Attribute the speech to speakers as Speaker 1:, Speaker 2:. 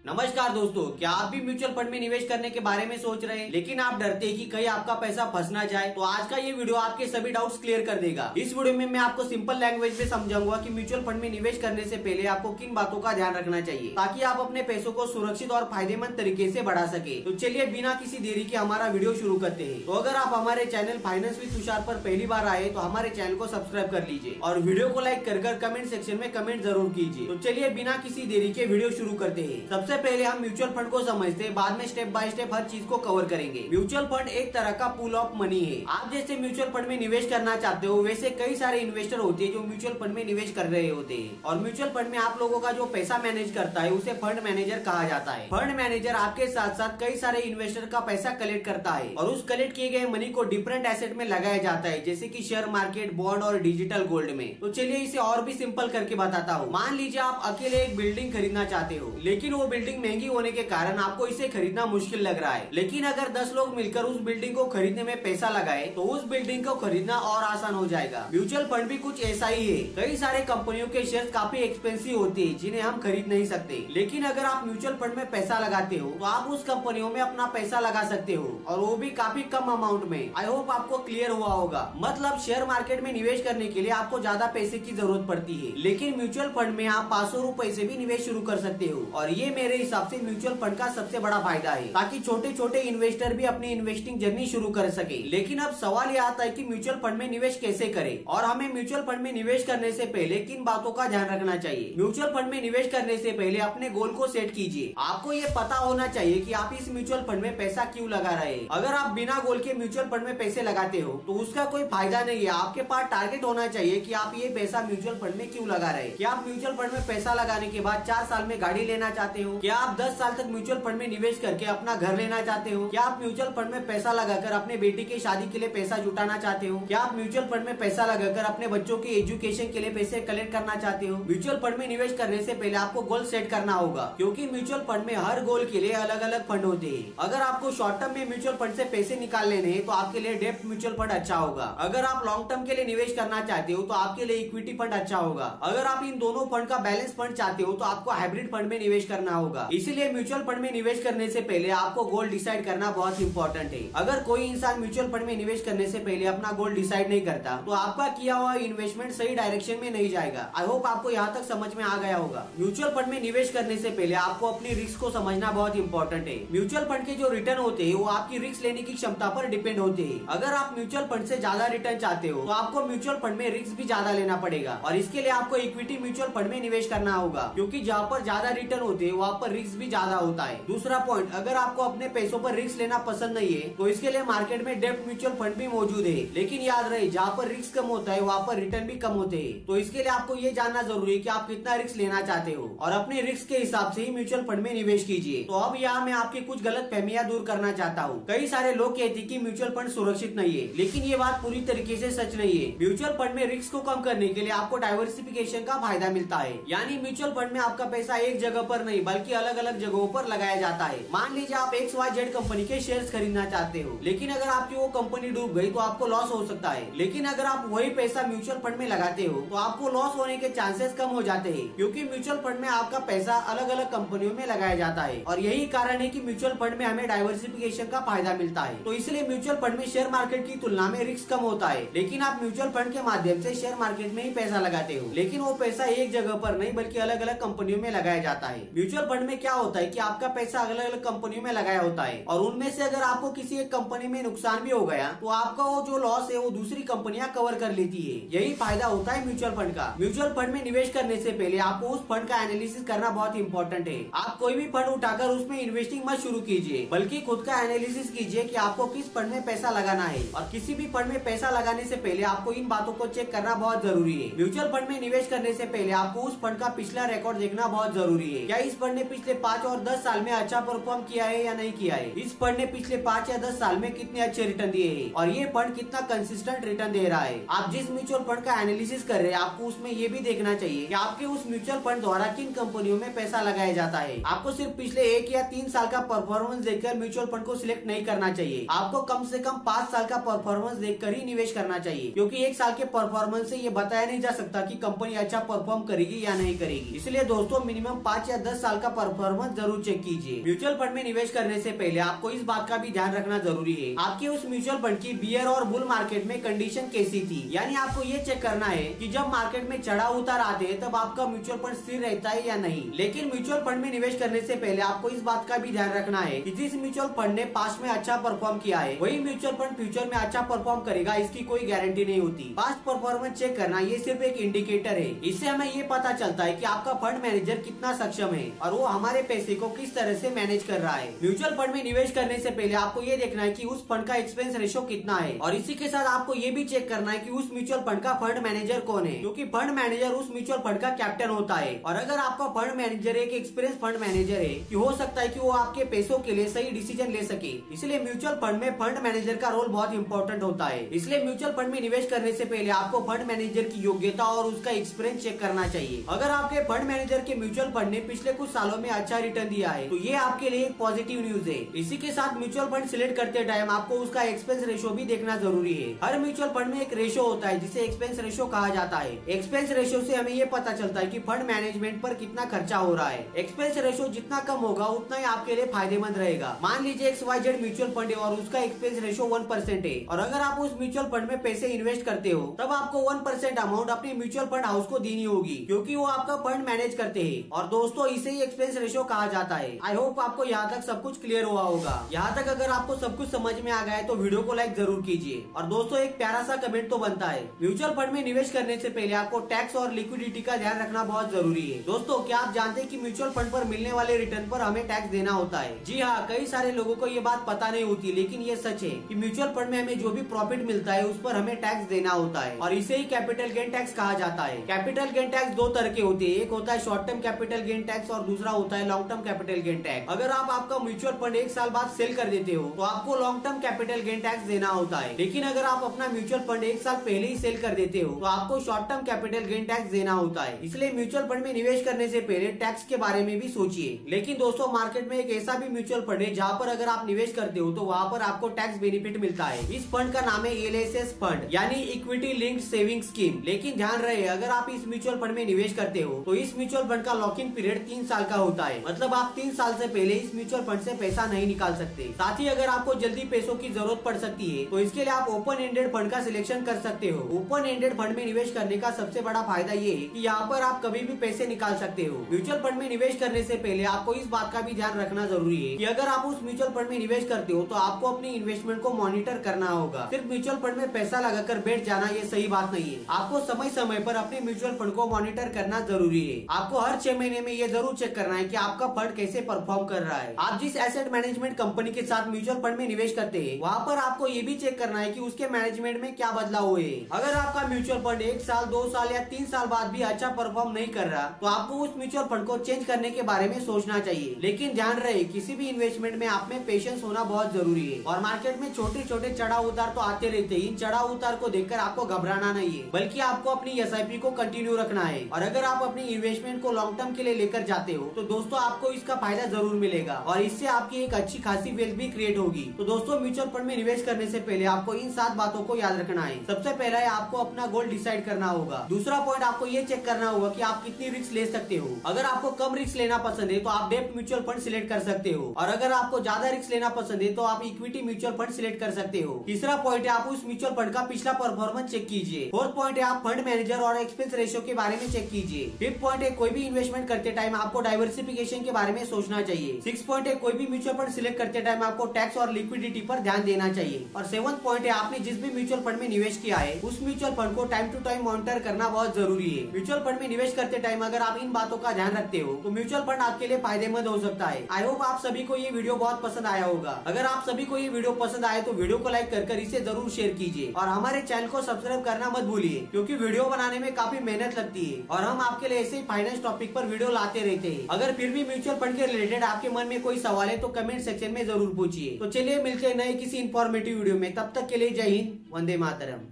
Speaker 1: नमस्कार दोस्तों, क्या आप भी म्यूचुअल फंड में निवेश करने के बारे में सोच रहे हैं लेकिन आप डरते हैं कि कहीं आपका पैसा फंस ना जाए? तो आज का ये वीडियो आपके सभी डाउट्स क्लियर कर देगा। इस वीडियो में मैं आपको सिंपल लैंग्वेज में समझाऊंगा कि म्यूचुअल फंड में निवेश करने से पहले आपको किन बातों का ध्यान रखना चाहिए ताकि आप अपने पैसों को सुरक्षित और फायदेमंद तरीके से बढ़ा सके। तो चलिए बिना किसी देरी के हमारा वीडियो शुरू करते हैं। तो अगर आप हमारे चैनल फाइनेंस विद तुषार पर पहली बार आए तो हमारे चैनल को सब्सक्राइब कर लीजिए और वीडियो को लाइक कर कमेंट सेक्शन में कमेंट जरूर कीजिए। तो चलिए बिना किसी देरी के वीडियो शुरू करते हैं। सबसे पहले हम म्यूचुअल फंड को समझते हैं, बाद में स्टेप बाय स्टेप हर चीज को कवर करेंगे। म्यूचुअल फंड एक तरह का पूल ऑफ मनी है। आप जैसे म्यूचुअल फंड में निवेश करना चाहते हो वैसे कई सारे इन्वेस्टर होते हैं जो म्यूचुअल फंड में निवेश कर रहे होते हैं और म्यूचुअल फंड में आप लोगों का जो पैसा मैनेज करता है उसे फंड मैनेजर कहा जाता है। फंड मैनेजर आपके साथ साथ कई सारे इन्वेस्टर का पैसा कलेक्ट करता है और उस कलेक्ट किए गए मनी को डिफरेंट एसेट में लगाया जाता है जैसे कि शेयर मार्केट, बॉन्ड और डिजिटल गोल्ड में। तो चलिए इसे और भी सिंपल करके बताता हूँ। मान लीजिए आप अकेले एक बिल्डिंग खरीदना चाहते हो लेकिन वो बिल्डिंग महंगी होने के कारण आपको इसे खरीदना मुश्किल लग रहा है, लेकिन अगर 10 लोग मिलकर उस बिल्डिंग को खरीदने में पैसा लगाए तो उस बिल्डिंग को खरीदना और आसान हो जाएगा। म्यूचुअल फंड भी कुछ ऐसा ही है। कई सारे कंपनियों के शेयर काफी एक्सपेंसिव होते हैं जिन्हें हम खरीद नहीं सकते, लेकिन अगर आप म्यूचुअल फंड में पैसा लगाते हो तो आप उस कंपनियों में अपना पैसा लगा सकते हो और वो भी काफी कम अमाउंट में। आई होप आपको क्लियर हुआ होगा। मतलब शेयर मार्केट में निवेश करने के लिए आपको ज्यादा पैसे की जरूरत पड़ती है, लेकिन म्यूचुअल फंड में आप 500 रुपए से भी निवेश शुरू कर सकते हो और ये मेरे हिसाब से म्यूचुअल फंड का सबसे बड़ा फायदा है ताकि छोटे छोटे इन्वेस्टर भी अपनी इन्वेस्टिंग जर्नी शुरू कर सके। लेकिन अब सवाल यह आता है कि म्यूचुअल फंड में निवेश कैसे करें और हमें म्यूचुअल फंड में निवेश करने से पहले किन बातों का ध्यान रखना चाहिए। म्यूचुअल फंड में निवेश करने से पहले अपने गोल को सेट कीजिए। आपको ये पता होना चाहिए कि आप इस म्यूचुअल फंड में पैसा क्यों लगा रहे हैं। अगर आप बिना गोल के म्यूचुअल फंड में पैसे लगाते हो तो उसका कोई फायदा नहीं है। आपके पास टारगेट होना चाहिए कि आप ये पैसा म्यूचुअल फंड में क्यों लगा रहे हैं। क्या आप म्यूचुअल फंड में पैसा लगाने के बाद 4 साल में गाड़ी लेना चाहते हो? क्या आप 10 साल तक म्यूचुअल फंड में निवेश करके अपना घर लेना चाहते हो? क्या आप म्यूचुअल फंड में पैसा लगाकर अपने बेटी की शादी के लिए पैसा जुटाना चाहते हो? क्या आप म्यूचुअल फंड में पैसा लगाकर अपने बच्चों की एजुकेशन के लिए पैसे कलेक्ट करना चाहते हो? म्यूचुअल फंड में निवेश करने से पहले आपको गोल सेट करना होगा क्योंकि म्यूचुअल फंड में हर गोल के लिए अलग अलग फंड होते हैं। अगर आपको शॉर्ट टर्म में म्यूचुअल फंड से पैसे निकाल लेने हैं तो आपके लिए डेब्ट म्यूचुअल फंड अच्छा होगा। अगर आप लॉन्ग टर्म के लिए निवेश करना चाहते हो तो आपके लिए इक्विटी फंड अच्छा होगा। अगर आप इन दोनों फंड का बैलेंस फंड चाहते हो तो आपको हाइब्रिड फंड में निवेश करना होगा। इसीलिए म्यूचुअल फंड में निवेश करने से पहले आपको गोल डिसाइड करना बहुत इंपॉर्टेंट है। अगर कोई इंसान म्यूचुअल फंड में निवेश करने से पहले अपना गोल डिसाइड नहीं करता तो आपका किया हुआ इन्वेस्टमेंट सही डायरेक्शन में नहीं जाएगा। आई होप आपको यहाँ तक समझ में आ गया होगा। म्यूचुअल फंड में निवेश करने से पहले आपको अपनी रिस्क को समझना बहुत इंपॉर्टेंट है। म्यूचुअल फंड के जो रिटर्न होते हैं वो आपकी रिस्क लेने की क्षमता पर डिपेंड होते हैं। अगर आप म्यूचुअल फंड से ज्यादा रिटर्न चाहते हो तो आपको म्यूचुअल फंड में रिस्क भी ज्यादा लेना पड़ेगा और इसके लिए आपको इक्विटी म्यूचुअल फंड में निवेश करना होगा क्योंकि जहाँ पर ज्यादा रिटर्न होते हैं वहाँ पर रिस्क भी ज्यादा होता है। दूसरा पॉइंट, अगर आपको अपने पैसों पर रिस्क लेना पसंद नहीं है तो इसके लिए मार्केट में डेब्ट म्यूचुअल फंड भी मौजूद है, लेकिन याद रहे जहाँ पर रिस्क कम होता है वहाँ पर रिटर्न भी कम होते हैं। तो इसके लिए आपको ये जानना जरूरी है कि आप कितना रिस्क लेना चाहते हो और अपने रिस्क के हिसाब से ही म्यूचुअल फंड में निवेश कीजिए। तो अब यहाँ मैं आपकी कुछ गलत फहमियां दूर करना चाहता हूँ। कई सारे लोग कहते हैं कि म्यूचुअल फंड सुरक्षित नहीं है, लेकिन ये बात पूरी तरीके से सच नहीं है। म्यूचुअल फंड में रिस्क को कम करने के लिए आपको डाइवर्सिफिकेशन का फायदा मिलता है, यानी म्यूचुअल फंड में आपका पैसा एक जगह पर नहीं बल्कि अलग अलग जगहों पर लगाया जाता है। मान लीजिए आप XYZ कंपनी के शेयर्स खरीदना चाहते हो, लेकिन अगर आपकी वो कंपनी डूब गई तो आपको लॉस हो सकता है। लेकिन अगर आप वही पैसा म्यूचुअल फंड में लगाते हो तो आपको लॉस होने के चांसेस कम हो जाते हैं क्योंकि म्यूचुअल फंड में आपका पैसा अलग अलग कंपनियों में लगाया जाता है और यही कारण है कि म्यूचुअल फंड में हमें डाइवर्सिफिकेशन का फायदा मिलता है। तो इसलिए म्यूचुअल फंड में शेयर मार्केट की तुलना में रिस्क कम होता है, लेकिन आप म्यूचुअल फंड के माध्यम से शेयर मार्केट में ही पैसा लगाते हो, लेकिन वो पैसा एक जगह पर नहीं बल्कि अलग अलग कंपनियों में लगाया जाता है। म्यूचुअल फंड में क्या होता है कि आपका पैसा अलग अलग कंपनियों में लगाया होता है और उनमें से अगर आपको किसी एक कंपनी में नुकसान भी हो गया तो आपका वो जो लॉस है वो दूसरी कंपनियां कवर कर लेती है। यही फायदा होता है म्यूचुअल फंड का। म्यूचुअल फंड में निवेश करने से पहले आपको उस फंड का एनालिसिस करना बहुत इंपॉर्टेंट है। आप कोई भी फंड उठाकर उसमें इन्वेस्टिंग मत शुरू कीजिए बल्कि खुद का एनालिसिस कीजिए कि आपको किस फंड में पैसा लगाना है और किसी भी फंड में पैसा लगाने से पहले आपको इन बातों को चेक करना बहुत जरूरी है। म्यूचुअल फंड में निवेश करने से पहले आपको उस फंड का पिछला रिकॉर्ड देखना बहुत जरूरी है। क्या इस फंड ने पिछले 5 और 10 साल में अच्छा परफॉर्म किया है या नहीं किया है? इस फंड ने पिछले 5 या 10 साल में कितने अच्छे रिटर्न दिए हैं और ये फंड कितना कंसिस्टेंट रिटर्न दे रहा है? आप जिस म्यूचुअल फंड का एनालिसिस कर रहे हैं आपको उसमें ये भी देखना चाहिए कि आपके उस म्यूचुअल फंड द्वारा किन कंपनियों में पैसा लगाया जाता है। आपको सिर्फ पिछले 1 या 3 साल का परफॉर्मेंस देखकर म्यूचुअल फंड को सिलेक्ट नहीं करना चाहिए। आपको कम से कम 5 साल का परफॉर्मेंस देखकर ही निवेश करना चाहिए क्योंकि 1 साल के परफॉर्मेंस से ये बताया नहीं जा सकता कि कंपनी अच्छा परफॉर्म करेगी या नहीं करेगी। इसलिए दोस्तों मिनिमम 5 या 10 साल का परफॉर्मेंस जरूर चेक कीजिए। म्यूचुअल फंड में निवेश करने से पहले आपको इस बात का भी ध्यान रखना जरूरी है आपके उस म्यूचुअल फंड की बियर और बुल मार्केट में कंडीशन कैसी थी। यानी आपको ये चेक करना है कि जब मार्केट में चढ़ाव उतार आते हैं तब आपका म्यूचुअल फंड स्थिर रहता है या नहीं। लेकिन म्यूचुअल फंड में निवेश करने से पहले आपको इस बात का भी ध्यान रखना है कि जिस म्यूचुअल फंड ने पास्ट में अच्छा परफॉर्म किया है वही म्यूचुअल फंड फ्यूचर में अच्छा परफॉर्म करेगा, इसकी कोई गारंटी नहीं होती। पास्ट परफॉर्मेंस चेक करना ये सिर्फ एक इंडिकेटर है। इससे हमें ये पता चलता है कि आपका फंड मैनेजर कितना सक्षम है और वो हमारे पैसे को किस तरह से मैनेज कर रहा है। म्यूचुअल फंड में निवेश करने से पहले आपको ये देखना है कि उस फंड का एक्सपेंस रेशियो कितना है और इसी के साथ आपको ये भी चेक करना है कि उस म्यूचुअल फंड का फंड मैनेजर कौन है, क्योंकि फंड मैनेजर उस म्यूचुअल फंड का कैप्टन होता है। और अगर आपका फंड मैनेजर एक एक्सपीरियंस फंड मैनेजर है कि हो सकता है कि वो आपके पैसों के लिए सही डिसीजन ले सके। इसलिए म्यूचुअल फंड में फंड मैनेजर का रोल बहुत इंपॉर्टेंट होता है। इसलिए म्यूचुअल फंड में निवेश करने से पहले आपको फंड मैनेजर की योग्यता और उसका एक्सपीरियंस चेक करना चाहिए। अगर आपके फंड मैनेजर के म्यूचुअल फंड ने पिछले कुछ सालों में अच्छा रिटर्न दिया है तो ये आपके लिए एक पॉजिटिव न्यूज है। इसी के साथ म्यूचुअल फंड सिलेक्ट करते टाइम आपको उसका एक्सपेंस रेशियो भी देखना जरूरी है। हर म्यूचुअल फंड में एक रेशियो होता है जिसे एक्सपेंस रेशियो कहा जाता है। एक्सपेंस रेशियो से हमें ये पता चलता है कि फंड मैनेजमेंट पर कितना खर्चा हो रहा है। एक्सपेंस रेशियो जितना कम होगा उतना ही आपके लिए फायदेमंद रहेगा। मान लीजिए XYZ म्यूचुअल फंड है और उसका एक्सपेंस रेशियो 1% है और अगर आप उस म्यूचुअल फंड में पैसे इन्वेस्ट करते हो तब आपको 1% अमाउंट अपने म्यूचुअल फंड हाउस को देनी होगी, क्योंकि वो आपका फंड मैनेज करते हैं। और दोस्तों इसे ही एक्सपेंस रेशियो कहा जाता है। आई होप आपको यहाँ तक सब कुछ क्लियर हुआ होगा। यहाँ तक अगर आपको सब कुछ समझ में आ गया है तो वीडियो को लाइक जरूर कीजिए। और दोस्तों एक प्यारा सा कमेंट तो बनता है, म्यूचुअल फंड में निवेश करने से पहले आपको टैक्स और लिक्विडिटी का ध्यान रखना बहुत जरूरी है। दोस्तों क्या आप जानते हैं कि म्यूचुअल फंड पर मिलने वाले रिटर्न पर हमें टैक्स देना होता है? जी हाँ, कई सारे लोगों को ये बात पता नहीं होती, लेकिन ये सच है कि म्यूचुअल फंड में हमें जो भी प्रॉफिट मिलता है उस पर हमें टैक्स देना होता है और इसे ही कैपिटल गेन टैक्स कहा जाता है। कैपिटल गेन टैक्स दो तरह के होते हैं, एक होता है short term capital gain tax और दूसरा होता है long term capital gain tax. अगर आप आपका म्यूचुअल फंड एक साल बाद सेल कर देते हो तो आपको long term capital gain tax देना होता है, लेकिन अगर आप अपना म्यूचुअल फंड एक साल पहले ही सेल कर देते हो तो आपको short term capital gain tax देना होता है। इसलिए म्यूचुअल फंड में निवेश करने से पहले टैक्स के बारे में भी सोचिए। लेकिन दोस्तों मार्केट में एक ऐसा भी म्यूचुअल फंड है जहाँ पर अगर आप निवेश करते हो तो वहाँ पर आपको टैक्स बेनिफिट मिलता है। इस फंड का नाम है LSS फंड यानी इक्विटी लिंक्ड सेविंग स्कीम। लेकिन ध्यान रहे अगर आप इस म्यूचुअल फंड में निवेश करते हो तो इस म्यूचुअल फंड का लॉकिंग पीरियड 3 साल का होता है। मतलब आप 3 साल से पहले इस म्यूचुअल फंड से पैसा नहीं निकाल सकते। साथ ही अगर आपको जल्दी पैसों की जरूरत पड़ सकती है तो इसके लिए आप ओपन एंडेड फंड का सिलेक्शन कर सकते हो। ओपन एंडेड फंड में निवेश करने का सबसे बड़ा फायदा ये है कि यहाँ पर आप कभी भी पैसे निकाल सकते हो। म्यूचुअल फंड में निवेश करने से पहले आपको इस बात का भी ध्यान रखना जरूरी है कि अगर आप उस म्यूचुअल फंड में निवेश करते हो तो आपको अपनी इन्वेस्टमेंट को मॉनिटर करना होगा। सिर्फ म्यूचुअल फंड में पैसा लगाकर बैठ जाना ये सही बात नहीं है। आपको समय समय पर अपने म्यूचुअल फंड को मॉनिटर करना जरूरी है। आपको हर 6 महीने में ये जरूर चेक करना है कि आपका फंड कैसे परफॉर्म कर रहा है। आप जिस एसेट मैनेजमेंट कंपनी के साथ म्यूचुअल फंड में निवेश करते हैं वहाँ पर आपको ये भी चेक करना है कि उसके मैनेजमेंट में क्या बदलाव हुए। अगर आपका म्यूचुअल फंड 1 साल 2 साल या 3 साल बाद भी अच्छा परफॉर्म नहीं कर रहा तो आपको उस म्यूचुअल फंड को चेंज करने के बारे में सोचना चाहिए। लेकिन ध्यान रहे किसी भी इन्वेस्टमेंट में आप में पेशेंस होना बहुत जरूरी है और मार्केट में छोटे छोटे चढ़ाव उतार तो आते रहते हैं। इन चढ़ाव उतार को देखकर आपको घबराना नहीं है, बल्कि आपको अपनी SIP को कंटिन्यू रखना है। और अगर आप अपनी इन्वेस्टमेंट को लॉन्ग टर्म के लिए लेकर जाते हो तो दोस्तों आपको इसका फायदा जरूर मिलेगा और इससे आपकी एक अच्छी खासी वेल्थ भी क्रिएट होगी। तो दोस्तों म्यूचुअल फंड में निवेश करने से पहले आपको इन 7 बातों को याद रखना है। सबसे पहला है आपको अपना गोल डिसाइड करना होगा। दूसरा पॉइंट आपको ये चेक करना होगा कि आप कितनी रिस्क ले सकते हो। अगर आपको कम रिस्क लेना पसंद है तो आप डेब्ट म्यूचुअल फंड सिलेक्ट कर सकते हो और अगर आपको ज्यादा रिस्क लेना पसंद है तो आप इक्विटी म्यूचुअल फंड सिलेक्ट कर सकते हो। तीसरा पॉइंट है आप उस म्यूचुअल फंड का पिछला परफॉर्मेंस चेक कीजिए। फोर्थ पॉइंट है आप फंड मैनेजर और एक्सपेंस रेशियो के बारे में चेक कीजिए। फिफ्थ पॉइंट है कोई भी इन्वेस्टमेंट करते टाइम आपको डाइवर्सिफिकेशन के बारे में सोचना चाहिए। सिक्स पॉइंट है कोई भी म्यूचुअल फंड सिलेक्ट करते टाइम आपको टैक्स और लिक्विडिटी पर ध्यान देना चाहिए। और सेवंथ पॉइंट है आपने जिस भी म्यूचुअल फंड में निवेश किया है उस म्यूचुअल फंड को टाइम टू टाइम मॉनिटर करना बहुत जरूरी है। म्यूचुअल फंड में निवेश करते टाइम अगर आप इन बातों का ध्यान रखते हो तो म्यूचुअल फंड आपके लिए फायदेमंद हो सकता है। आई होप आप सभी को ये वीडियो बहुत पसंद आया होगा। अगर आप सभी को ये वीडियो पसंद आए तो वीडियो को लाइक कर इसे जरूर शेयर कीजिए और हमारे चैनल को सब्सक्राइब करना मत भूलिए, क्योंकि वीडियो बनाने में काफी मेहनत लगती है और हम आपके लिए ऐसे ही फाइनेंस टॉपिक पर वीडियो लाते रहते हैं। अगर फिर भी म्यूचुअल फंड के रिलेटेड आपके मन में कोई सवाल है तो कमेंट सेक्शन में जरूर पूछिए। तो चलिए मिलते हैं नए किसी इंफॉर्मेटिव वीडियो में, तब तक के लिए जय हिंद, वंदे मातरम।